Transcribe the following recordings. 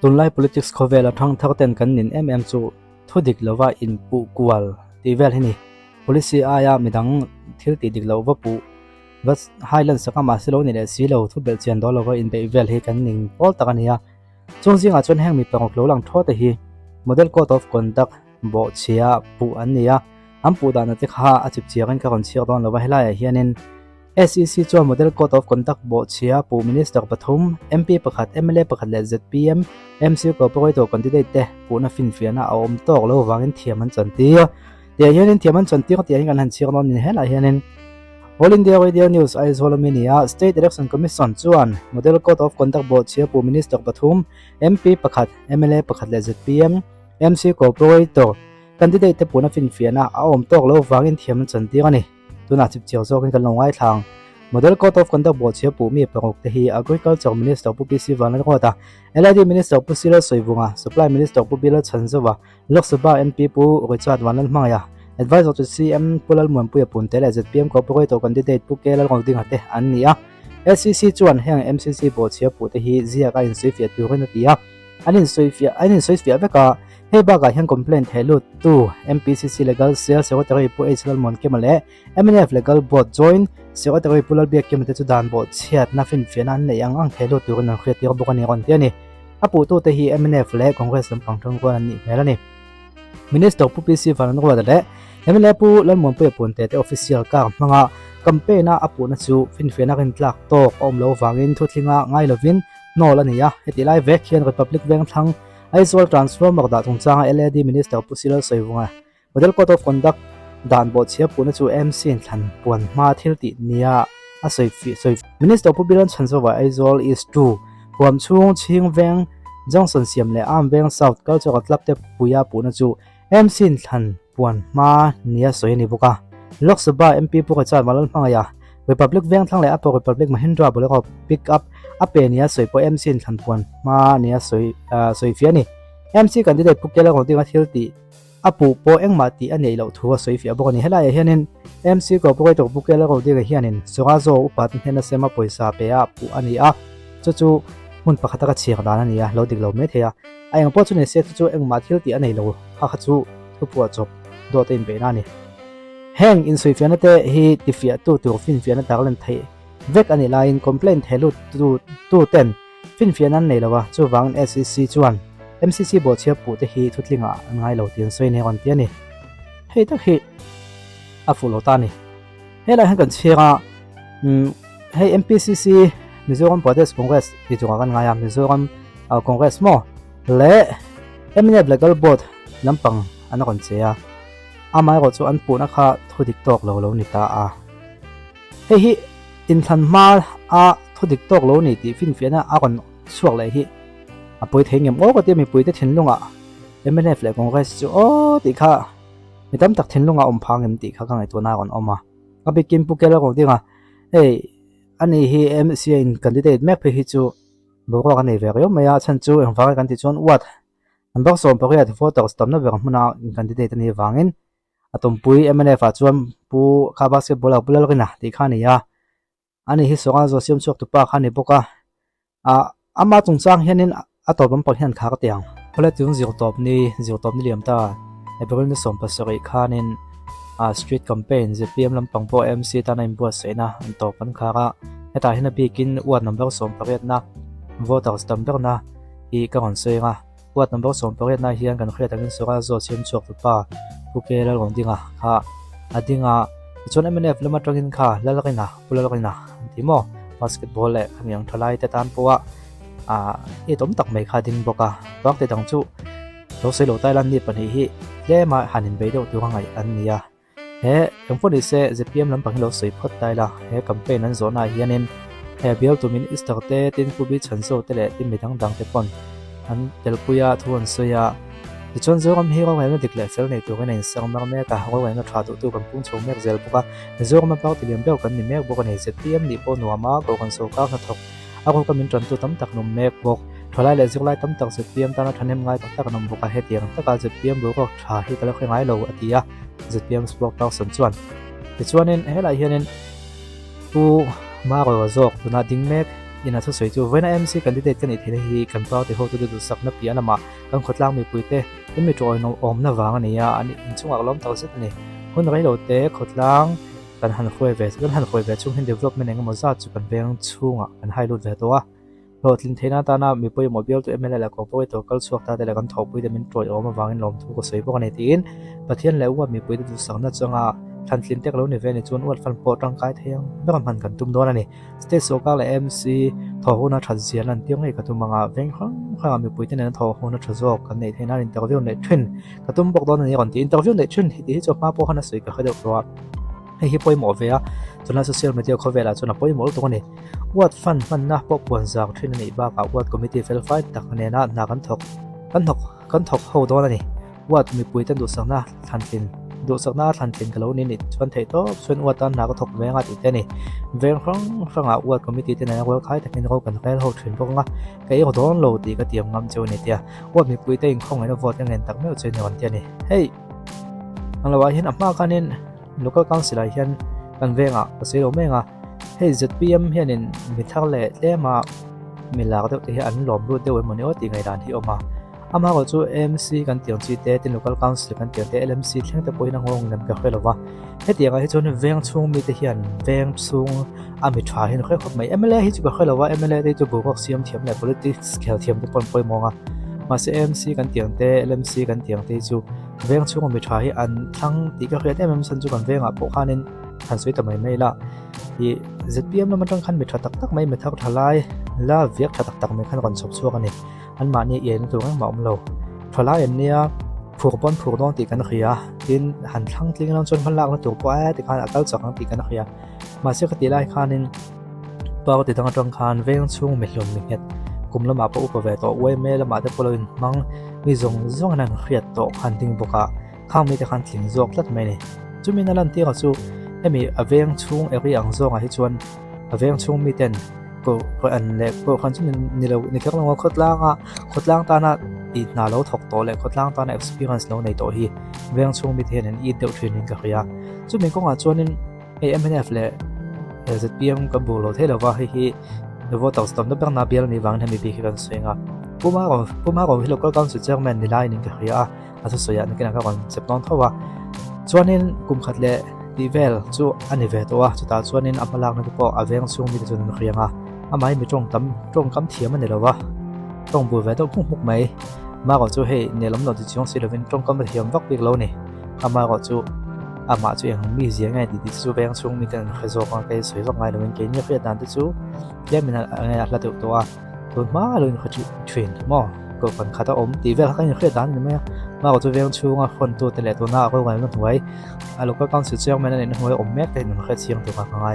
tunlai politics khovela thang thakten kan nin chu thudik lova in pu kual tivel hini policy aya midang thil ti dik lova pu bas highland sakama silo ni le silo thu bel chen do lova in bevel he kan ning pol takania chungjinga chon heng mi pangok lo lang tho te hi model code of conduct bo chia pu ania am pu da na te kha achip chiakan ka kon chiak don lova helai hianin SEC cho model code of conduct bo chia pu minister pathum MP pakhat MLA pakhat le ZPM MC corporate candidate te puna fin fiana om tok lo wangin thiaman chanti te hianin thiaman chanti ka tian kan han chiak non ni hela hianin All India Radio News Isolaminia State Election Commission chuan model code of conduct bo chia pu minister pathum MP pakhat MLA pakhat le ZPM MC corporate candidate te puna fin fiana om tok lo wangin thiaman chanti ka ni tuna chip chiao zo kan longai thang model code of conduct bo chia pu mi pangok te hi agriculture minister pu PC vanan ko ta LID minister pu sila soibunga supply minister pu bila chanzawa lok sabha MP pu richard vanan mangaya advisor to CM pulal mon pu pun te la ZPM corporate candidate pu kelal ngong ding ate ania SCC chuan heng MCC bo chia pu te hi zia ka in soifia tu ren tia anin soifia veka heba ga heng complaint helu tu MPCC legal sales secretary pu HL mon kemale MNF legal board join secretary pulal bia kemate chu dan bo chiat na fin fianan le yang ang helu tu ren khre tir bokani ron te ni apu tu te hi MNF le congress lam pangthong ko ani melani minister pu PC vanan ko da le MLA pu lan mon pu pun te official ka manga campaign a apu na chu fin fiana kin tlak tok om lo wangin thutlinga ngai lovin nol ania hetilai vek hian republic veng thang Aizol transfer magda thungchanga LAD minister pusila soiwunga model code of conduct dan bo chia puna chu MC thlan puan ma thil ti nia a soi minister pu bilan chanzawa Aizol is 2 puam chung ching veng johnson siam le am veng south culture club te puya puna chu MC thlan puan ma nia soi ni buka lok sabha MP pu ka chan malal mangaya republic veng thlang le apo republic mahindra bole ko pick up ape nia soi po MC thlan puan ma nia soi fiani MC candidate pukela ko tinga thilti apu po engma ti anei lo thuwa soi fia bokani helai hianin MC ko pukoi to pukela ko tinga hianin soga zo upat hena sema poisa pe a pu ani a chu mun pakhata ka chiak dana nia lo dik lo me theya ayang po chune se chu engma thilti anei lo kha chu thupuwa chop do te be na ni heng in soi fiana te hi tifia tu fin fiana darlen thei vek ani line complaint helu tu ten fin fianan nei lawa chu wang SEC chuan MCC bo chia pu te hi thutlinga ngai lo tin soi ne on tiani hei tak hi a fulo ta ni hela han kan chira hei MPCC Mizoram Pradesh Congress hi chunga kan ngaya Mizoram Congress mo le MNF legal board lampang ana kon chea amai ro chu an pu na kha thudik tok lo ni ta a hei hi in than ma a thudik tok lo ni ti fin fiana a kon suak le hi apoi thengem o ko te mi pui te thinlunga MNF le congress chu o ti kha mitam tak thinlunga om phangem ti kha ka ngai to na kon oma abi kim pu kela ko dinga ei ani hi MCA in candidate map hi chu bo ko kan nei ve yo maya chan chu eng wang kan ti chon wat an bak som pa ya photos tamna ve muna candidate ni wangin atom pui MNF a chuam pu kha basketball a bulal kina ti kha ni ya ani hi songa zo siam chok tu pa kha ni boka ama chungchang hianin atopam pakhian kha ka tiang phole chung zir top ni liam ta April ni som pasari khanin street campaign ZPM lampang po MC ta na imbu sena an topan kha ka heta hina bikin ward number som paret na voters number na I ka kon soinga ward number som paret na hian kan khre takin soga zo siam chok tu pa pukela rong dinga kha adinga chon MNF lama tangin kha lalakina pulalakina timo basketball le khamyang thalai te tan powa e tom tak mai kha ding boka bak te dang chu lo se lo Thailand ni pani hi le ma hanin be do tu ngai an nia he emponi se ZPM lam pang lo soi phot tai la he campaign an zona hianin he bial tu min istarte tin ku bi chan so te le tin mi dang te pon an tel puya thuan soya chon zo kam hi ro ngai na dik le fel nei tu ngai nei sang mar me ka ho ngai na tha tu kan pung chho mek zel boka zo ma pau ti lem be kan ni mek boka nei ZPM ni po no ma ko kan so ka na thok ako kamin tran tu tam tak nom mek bok tholai le ziklai tam tak ZPM ta na thanem ngai tak nom boka he tiang taka ZPM bo ko tha hi kala ngai lo atia ZPM sport ta san chuan ti chuanin helai hianin pu ma ro zok tuna ding mek ina thu soi chu vena MC candidate kan ithile hi kan pau te ho tu du sakna pi anama kan khotlang mi puite mi troi no om na wang ania ani chunga lom taw set ni hun rai lo te khotlang kan han khoi ve kan han khoi ve chung hin development engemaw za chu kan veng chunga kan hai lut ve to a rotlin theina ta na mi poi mobile to MLA la ko poi to kal chuak ta te la kan thopui de min troi om awangin lom thu ko soi bok ani tin pathian lewa mi poi du sakna changa than tlin tek lo ni ve ni chun wat fan po tang kai theng bekam han kan tum don ani state soka la MC tho hona thal zian an tiang ei ka tumanga veng khang mi pui te na tho hona thazok kan nei theina interview nei thrin ka tum bok don ani kon ti interview nei thrin hi ti cho pa po hana soi ka khade ro hi poi mo ve a chuna social media kho vela chuna poi mo to ni wat fan na po pon zak thrin nei ba ka wat committee fel fight tak ne na kan thok ho don ani wat mi pui ten du sang na than tinดูสักหน้าทันเป็นกันแล้วนี่ชวนเทโต้ชวนอวดตอนหนักก็ถกแมงอาทิตย์นี่เวงครั้งอวดก็มีตีที่ไหนก็คล้ายแต่เป็นเขากันแค่เขาถึงพวกนั้นก็ยังโดนโหลดตีก็เตรียมงำเจ้าเนี่ยเดียอวดมีปุยเต้งคงให้เราโหวตยังเงินตักไม่เอาเจนวันเดียนี่เฮ้ยอันละว่าเห็นอับมากกันนี่ลูกก็กังสิไรเห็นกันเวงอ่ะก็เสียเราแม่งอ่ะเฮ้ย ZPM เห็นมีทั้งเละเล่มามีหลากเดี๋ยวอันหลอมรูดเดี๋ยวมันเนี่ยว่าตีไงด่านที่ออกมาอามาก็จู่ MC กันเตียงจีเต้ติน local council กันเตียงเต้ LMC เที่ยงแต่ปุยนังงงกันก็ค่อยรู้ว่าให้เตียงให้จนเวียงชุ่งมีแต่เหียนเวียงชุ่งมีทรายเห็นค่อยเข้าไม่ MLA ให้จู่ก็ค่อยรู้ว่า MLA ได้จู่บุกเสียมเทียมใน politics เขียวเทียมที่ปนปุยมองมาเสีย MC กันเตียงเต้ LMC กันเตียงเต้จู่เวียงชุ่งมีทรายอันทั้งตีก็ค่อยได้มันสันจู่กันเวียงพวกข้านี่ทันสวยแต่ไม่ละที่ ZPM แล้วมันต้องขันมีทรัตักไม่มีทักทลายแล้วเวียกตักไม่ขันก่อนสบชัวกันนี่อันมาเนี่ยเย็นตัวงั้นหมอมเราพลายเนี่ยผูกบอลผูกดองตีกันเขียดินหันทั้งทิ้งน้ำจนพลังตัวป้ายตีกันอาการจากกันตีกันเขียมาเสียกติไล่ขานินปกติทางตรงคานเวงช่วงไม่ลงไม่เห็ดกลุ่มละมาปะอุปเวทตัวเว้ยเมละมาแต่ปลินมังมีส่งนั้นเขียดตัวขันทิ้งบกะข้างมีแต่ขันทิ้งจอกลัดไม่เนี่ยจุมีนั่นที่เขาจู่ให้มีเวงช่วงเอริยังส่งให้ชวนเวงช่วงมีเต็นก็อันเล็กก็คนที่นี่เราในแค่ว่าคดล่างตาหน้าอีน่าเราถกโตเลยคดล่างตาหน้า experience เราในตัวที่เรื่องช่วงมิเทนอีเดียวเทรนนิ่งกับเฮียจุดมีก็ว่าจวนนั้น AMNF เลย ZPM กับบุโรเทเลว่าให้เดี๋ยวต่อสตอมต้องนับเบี้ยในวังทำมีปีกันสวยงามผู้มาของที่เราก็ต้องสุดเจ้าแมนในไลน์นิ่งกับเฮียอาสุดสวยนี่ก็นะครับวันเจ็บน้องเท่าว่าจวนนั้นกลุ่มขัดเลยดีเวลจู่อันนี้เวตัวจุดตาจวนนั้นอัปลักษณ์นั่นก็เอาเรื่องช่วงมิเทนจนเฮียอาไม่มีตรงกำเทียมมันเลยหรอวะตรงบุญไว้ต้องพุ่งมุกไหมมาก็จู่ให้เนี่ยล้มหนอที่ช่วงสิเราเป็นตรงกำเทียมวักปีกเราเนี่ยอามาก็จู่มาจู่ยังมีเสียงไงดีจู่แบงช่วงมีแต่ใครโซ่กันไปสวยสักไงเราเป็นเกณฑ์เนี่ยเพื่อนนั้นจู่ยังมีอะไรละตัวมาเลยเขาจู่เทรนมั่งก็คนขาดอมตีเวลเขายังเพื่อนนั้นอยู่ไหมมาก็จู่แบงช่วงคนตัวแต่ละตัวหน้าก็ไว้มันถอยเราก็ต้องสุดเจ้าแม่นั่นเองหัวอมแม็กแต่หนึ่งแค่เชียงตัวมาง่าย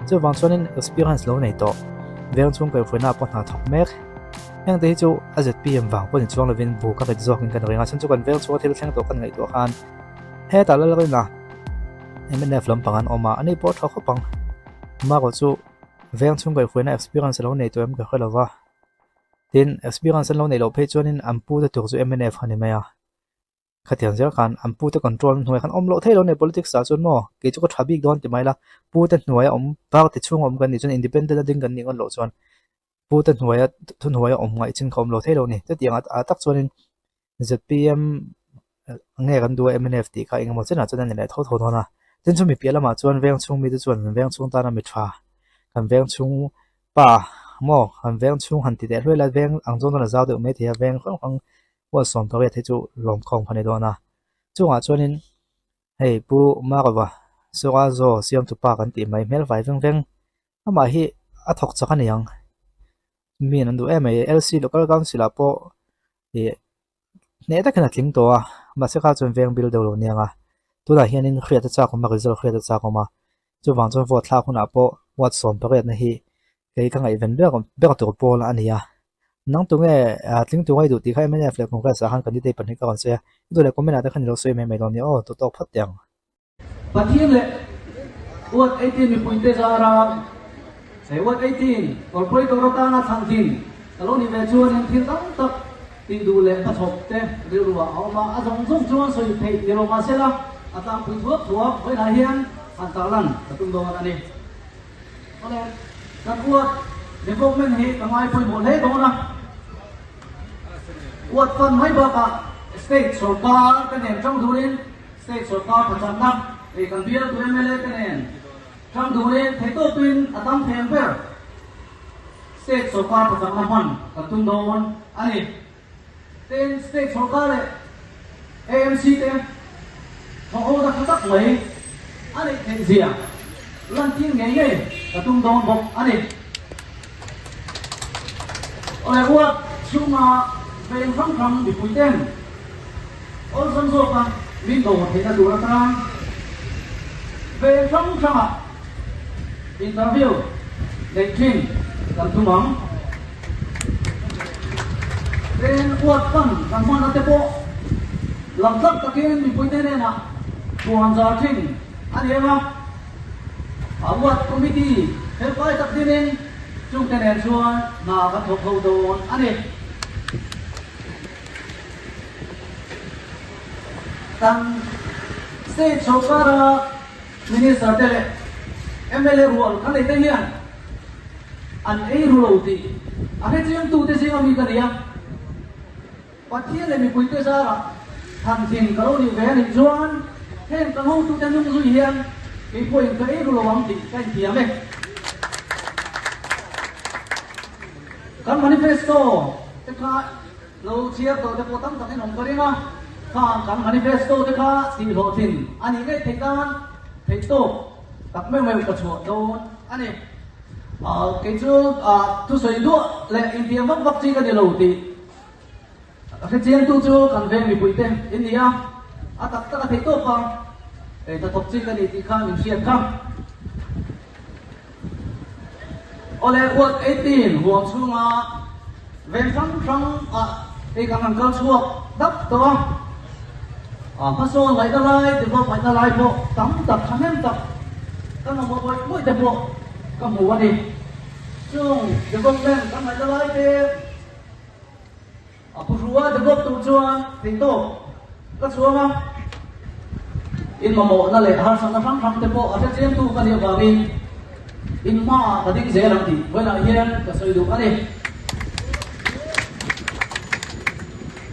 จู่บางส่วนนั้น experience เราในตัวเรื่องช่วงเกิดฝนหน้าปนหาถกแม็กยังแต่จู่อาจจะเปลี่ยนบางปนช่วงเราเป็นบุกกับจอกกันเรื่องฉันจู่กันเรื่องช่วงที่เราแข่งตัวกันในตัวกันเฮ้แต่ละเลยนะไม่แน่ฟลัมปังอันออกมาอันนี้ปวดท้องเขาปังมากกว่าจู่เรื่องช่วงเกิดฝนหน้า experience เราในตัวมันก็ค่อยเราว่าทีน experience เราในเราเพจจวนอันพูดตัวจู่ MNF อันนี้ไหมอ่ะขัดแย้งเรื่องการอันพูดตัว control หน่วยขันอมโลเทเราใน politics จวนมั่วเกี่ยวกับทบิกโดนที่ไหมล่ะพูดแต่หน่วยอมปากติดช่วงอมกันนี่จน independent ดิ้งกันนี่กันโลจวนพูดแต่หน่วยทุนหน่วยอมไงจนเขาอมโลเทเรานี่จะเตียงตักจวน ZPM เงี้ยกันดู MNF ตีเขาเองหมดเส้นจนนั่นแหละเท่านะจนช่วงมีเปลี่ยนละมาจวนเวียงช่วงมีแต่จวนเวียงช่วงตานามิทรากันเวียงช่วงป่าหม้อกันเวียงช่วงหันติดเรื่อยละเวียงอังจงตอนเช้าเดี๋ยวไม่ที่เวียงค่อนว่าสอนตัวเวทให้จู่ลงของพันในตัวนะจู่จวนนี้เฮ้ยปูมากกว่าสุราโซเสียมตุปากันตีไม่เมลไฟเวียงทำไมที่ถกจักรนี่ยังมีนั่นดูLC แล้วก็การศิลปะเนี่ยแต่ขนาดทิ้งตัวมาเสียค่าจนเวียงบิลเดอร์เนี่ยตัวไหนเฮียนี่เครียดจากมาคือจะเครียดจากมาจู่วางจนฟอดท่าคุณอาปอวัดสอนประเภทนี้เกี่ยกับไอ้เวนเรื่องตัวโปลอันนี้นั่งตรงนี้ทิ้งตัวไว้ดูที่ใครไม่ได้เฟลของใครสาหัสกันที่ได้ปัญหาก่อนเสียตัวเล็กก็ไม่น่าจะขันเราสวยไม่ตอนนี้ตัวพัดยังปัจจุบันเลยวัด18มีปุ่นเตจาราใส่วัด18ก่อนไปตัวรถตาหน้าทางทิ้งแต่เราเนี่ยชวนยังทิ้งตั้งตักทิ้งดูเลยกระทบเต้เรื่องว่าเอามาอาจจะส่งชวนสวยเพลย์เดี๋ยวเรามาเสร็จแล้วอาจจะพูดทั่วไปไหนเฮียนอันตรายแต่ตุ้งโดนอันนี้ก็เลยการวัด development hi kangai pui mo le do na wat fan mai ba ka state sarkar kan em trong durin state sarkar phachan na e kan bia tu MLA kan em trong durin thei to pin atam theng per state sarkar phachan na man kan tung don ani ten state sarkar le AMC te ho da khatak mai ani theng zia lan tin ngai ngai kan tung don bok ani oleh buat cuma về văn phòng bị phủi tên ôn dân số mà liên tổ thì là đủ là ta về văn phòng interview để chuyên làm thu mắm đến uất phân làm món ăn tép bộ làm rất tất nhiên bị phủi tên này nè tuần giờ trình anh em không ở uất committee thế phải tập đi nên chung tên này xuân mà các thuộc hậu đồ anh em tan state sarkar minister tele MLA rule kan ite hian an ei rule ti ane chiang tu te singa mi kania pathian le mi puite sara than thin kalo ni ve ni chuan hen kan ho tu te nung zui hian mi point ka ei rule wang ti kan thiam e kan manifesto te kha lo chia to te potam ta nong karina kan manifesto te kha ti ho thin ani ngai thekan theito tak me me ka chho don ani cái chu tu soi du le india vak vak chi ka de lo ti cái chiang tu chu kan ve mi pui tem india tak ta theito pa e ta thop chi ka ni ti kha min siat kha ole wat 18 huam chunga ven sang e kan kal chuak dap to paso lại ta lại thì có phải ta lại bộ tắm tập thắng em tập các nó một mỗi tập bộ các mùa đi chung thì có lên các mày ta lại thì phụ rùa thì có tụ chuan thì tổ các chuan không in mà một là lệ hai sang nó phăng phăng tập bộ ở trên trên tu cái điều vào mình in mà cái tiếng dễ làm gì với lại hiền cái sợi đủ anh đi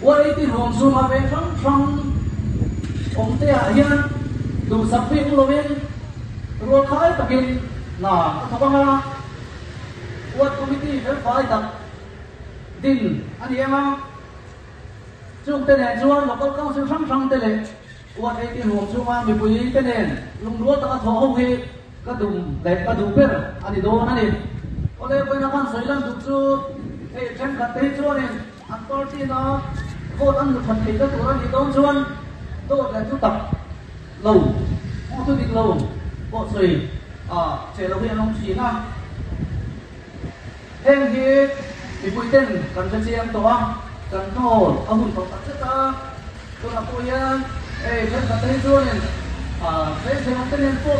quay thì hồng xuân mà về phăng phăng ông te hian đủ sắp phim lovin rồi khai takin na thapanga what committee phải phải tập din anh em à chung tên này chuan là có sự sẵn sàng tên này what ấy thì hôm chung mà mình quý tên này lùng đuôi ta thọ không hề cái đùng đẹp cái đùng bếp anh đồ anh đi có lẽ bây giờ con sấy lên chút chút cái chân cắt thế chuan này ăn to thì nó vô ăn được phần thịt cái tụi anh thì đông chuan tôi là chú tập lầu họ tôi định lầu bộ sầy trẻ là huyện long chỉ na em thì bùi tên cần cho chị em tổ cần thổ ông hùng tổ tập chất ta tôi là bùi ê chân là tên chuông này thế sẽ không tên phụ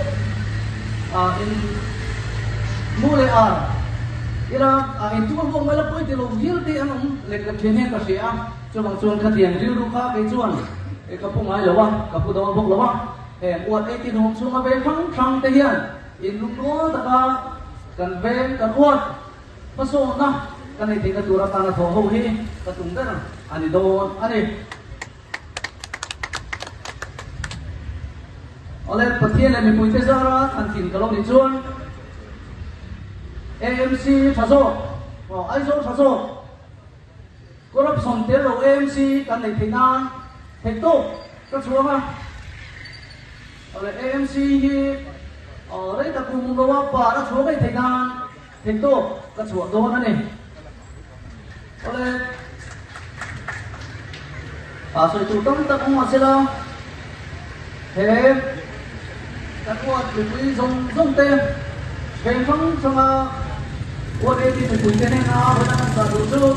in mua lại ira in chuông không mới là bùi thì lầu hiếu thì anh ông lệch lệch chuyện cả sĩ cho bằng chuông khát tiền riêu đúng khác cái chuông kapung ai lawa kapu daw bok lawa uat 18 hom sunga ve phang te hian in lung do taka kan ve kan uat paso na kan ai thega tura ta na tho ho hi ka tung da ani don ani ole pathian la mi puite zara an tin kalong ni chuan AMC thaso ai zo thaso corruption te lo AMC kan ai thina thành tổ các chúa mà ở đây AMC thì ở đây tập cùng đâu và các chúa cái thành tổ các chúa đó này ở đây rồi chủ tâm tập cũng mà sẽ đâu thế các chúa thì quý dùng tên về phong xong mà ở đây thì phải quý tên này nào với năng sản đủ chứ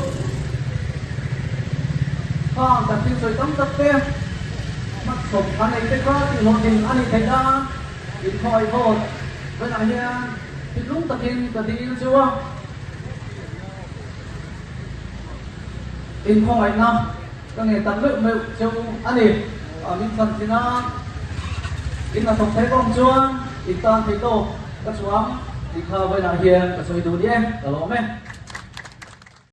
tập trung rồi tâm tập tên mắt sụp anh ấy cái có thì một hình anh ấy thấy ra điện thoại thôi với lại nha thì lúc tập tin chưa in không phải năm cái này tập luyện mượn châu anh ấy ở bên phần thì nó in là tổng thể con chưa in toàn thấy đồ các chú đi khao với là hiền và soi đủ đi em, đó mẹ.